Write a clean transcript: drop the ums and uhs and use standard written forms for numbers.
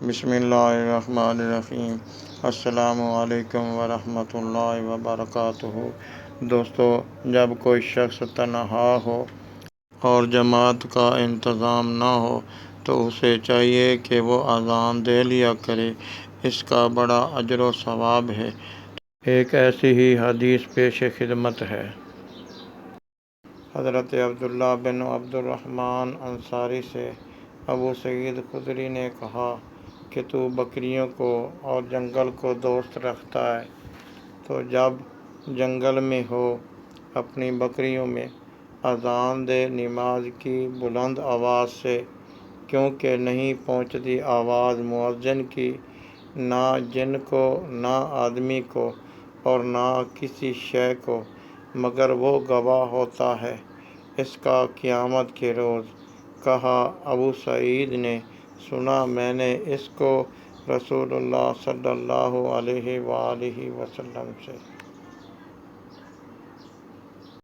بسم اللہ الرحمن الرحیم۔ السلام علیکم ورحمۃ اللہ وبرکاتہ۔ دوستو، جب کوئی شخص تنہا ہو اور جماعت کا انتظام نہ ہو تو اسے چاہیے کہ وہ اذان دے لیا کرے، اس کا بڑا اجر و ثواب ہے۔ ایک ایسی ہی حدیث پیش خدمت ہے۔ حضرت عبداللہ بن عبد الرحمن انصاری سے ابو سعید خدری نے کہا کہ تو بکریوں کو اور جنگل کو دوست رکھتا ہے، تو جب جنگل میں ہو اپنی بکریوں میں اذان دے نماز کی بلند آواز سے، کیونکہ نہیں پہنچتی آواز مؤذن کی نہ جن کو، نہ آدمی کو اور نہ کسی شے کو، مگر وہ گواہ ہوتا ہے اس کا قیامت کے روز۔ کہا ابو سعید نے، سنا میں نے اس کو رسول اللہ صلی اللہ علیہ وآلہ وسلم سے۔